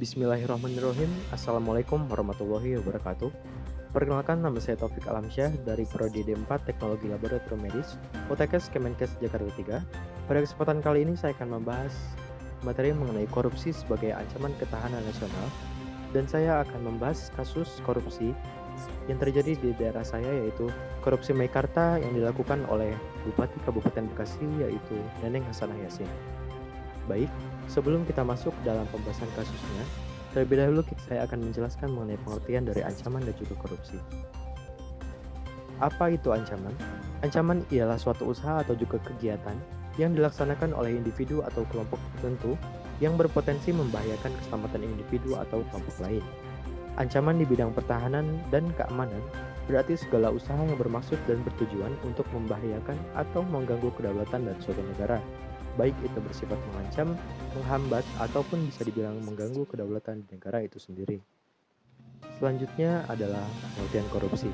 Bismillahirrahmanirrahim. Assalamualaikum warahmatullahi wabarakatuh. Perkenalkan, nama saya Taufik Alamsyah dari Prodi D4 Teknologi Laboratorium Medis, UTKS Kemenkes Jakarta 3. Pada kesempatan kali ini saya akan membahas materi mengenai korupsi sebagai ancaman ketahanan nasional, dan saya akan membahas kasus korupsi yang terjadi di daerah saya, yaitu korupsi Meikarta yang dilakukan oleh Bupati Kabupaten Bekasi, yaitu Neneng Hasanah Yassin. Baik, sebelum kita masuk dalam pembahasan kasusnya, terlebih dahulu saya akan menjelaskan mengenai pengertian dari ancaman dan juga korupsi. Apa itu ancaman? Ancaman ialah suatu usaha atau juga kegiatan yang dilaksanakan oleh individu atau kelompok tertentu yang berpotensi membahayakan keselamatan individu atau kelompok lain. Ancaman di bidang pertahanan dan keamanan berarti segala usaha yang bermaksud dan bertujuan untuk membahayakan atau mengganggu kedaulatan dari suatu negara, baik itu bersifat mengancam, menghambat, ataupun bisa dibilang mengganggu kedaulatan di negara itu sendiri. Selanjutnya adalah pengertian korupsi.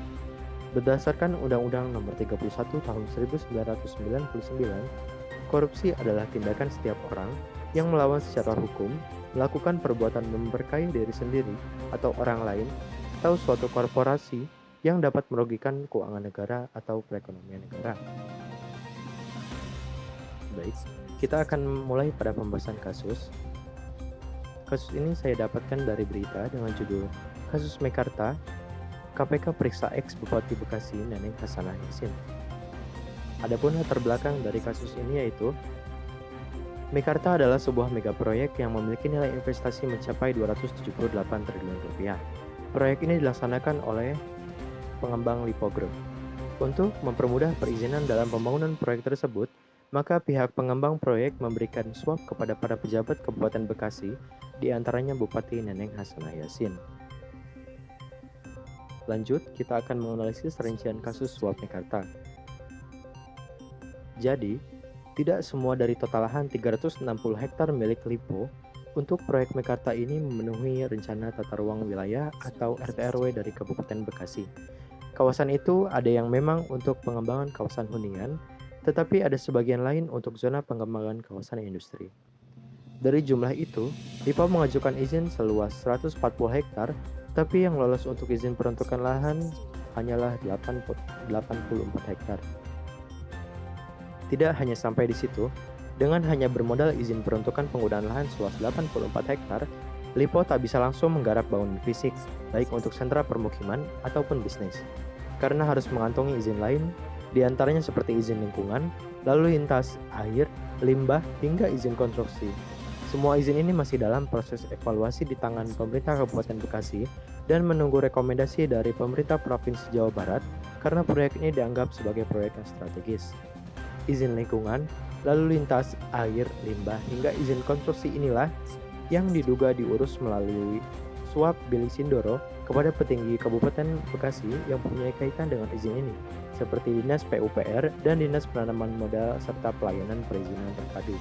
Berdasarkan Undang-Undang Nomor 31 Tahun 1999, korupsi adalah tindakan setiap orang yang melawan secara hukum, melakukan perbuatan memberkahi diri sendiri atau orang lain, atau suatu korporasi yang dapat merugikan keuangan negara atau perekonomian negara. Baik, kita akan mulai pada pembahasan kasus. Kasus ini saya dapatkan dari berita dengan judul Kasus Meikarta, KPK periksa ex Bupati Bekasi Neneng Hasanah Yassin. Adapun latar belakang dari kasus ini yaitu Meikarta adalah sebuah mega proyek yang memiliki nilai investasi mencapai 278 triliun rupiah. Proyek ini dilaksanakan oleh pengembang Lipo Group. Untuk mempermudah perizinan dalam pembangunan proyek tersebut, maka pihak pengembang proyek memberikan suap kepada para pejabat Kabupaten Bekasi, di antaranya Bupati Neneng Hasanah Yassin. Lanjut, kita akan menganalisis rincian kasus suap Meikarta. Jadi, tidak semua dari total lahan 360 hektar milik Lipo untuk proyek Meikarta ini memenuhi rencana tata ruang wilayah atau RT/RW dari Kabupaten Bekasi. Kawasan itu ada yang memang untuk pengembangan kawasan hunian, tetapi ada sebagian lain untuk zona pengembangan kawasan industri. Dari jumlah itu, Lipo mengajukan izin seluas 140 hektar, tapi yang lolos untuk izin peruntukan lahan hanyalah 84 hektar. Tidak hanya sampai di situ, dengan hanya bermodal izin peruntukan penggunaan lahan seluas 84 hektar, Lipo tak bisa langsung menggarap bangunan fisik, baik untuk sentra permukiman ataupun bisnis, karena harus mengantongi izin lain, di antaranya seperti izin lingkungan, lalu lintas, air, limbah, hingga izin konstruksi. Semua izin ini masih dalam proses evaluasi di tangan pemerintah Kabupaten Bekasi dan menunggu rekomendasi dari pemerintah Provinsi Jawa Barat karena proyek ini dianggap sebagai proyek yang strategis. Izin lingkungan, lalu lintas, air, limbah, hingga izin konstruksi inilah yang diduga diurus melalui suap Billy Sindoro kepada petinggi Kabupaten Bekasi yang punya kaitan dengan izin ini, seperti Dinas PUPR dan Dinas Penanaman Modal serta Pelayanan Perizinan Terpadu.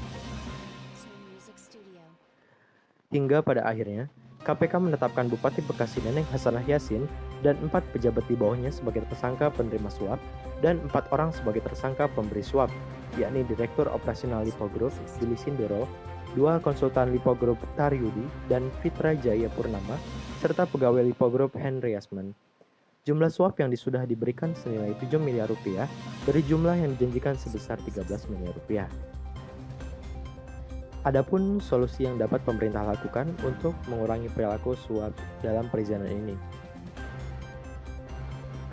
Hingga pada akhirnya, KPK menetapkan Bupati Bekasi Neneng Hasanah Yassin dan 4 pejabat di bawahnya sebagai tersangka penerima suap dan 4 orang sebagai tersangka pemberi suap, yakni Direktur Operasional Lipo Group Billy Sindoro, 2 konsultan Lipo Group Taryudi dan Fitra Jaya Purnama, serta pegawai Lipo Group Henry Yasman. Jumlah suap yang sudah diberikan senilai 7 miliar rupiah dari jumlah yang dijanjikan sebesar 13 miliar rupiah. Adapun solusi yang dapat pemerintah lakukan untuk mengurangi perilaku suap dalam perizinan ini.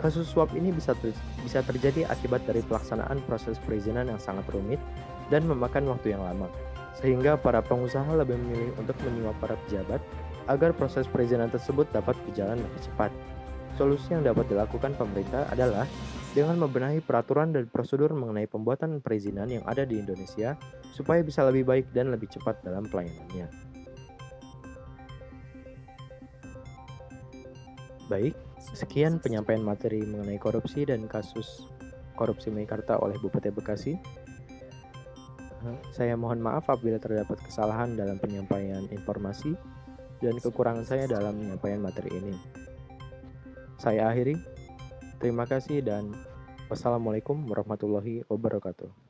Kasus suap ini bisa terjadi akibat dari pelaksanaan proses perizinan yang sangat rumit dan memakan waktu yang lama, sehingga para pengusaha lebih memilih untuk menyuap para pejabat agar proses perizinan tersebut dapat berjalan lebih cepat. Solusi yang dapat dilakukan pemerintah adalah dengan membenahi peraturan dan prosedur mengenai pembuatan perizinan yang ada di Indonesia supaya bisa lebih baik dan lebih cepat dalam pelayanannya. Baik, sekian penyampaian materi mengenai korupsi dan kasus korupsi Meikarta oleh Bupati Bekasi. Saya mohon maaf apabila terdapat kesalahan dalam penyampaian informasi dan kekurangan saya dalam penyampaian materi ini. Saya akhiri. Terima kasih dan wassalamualaikum warahmatullahi wabarakatuh.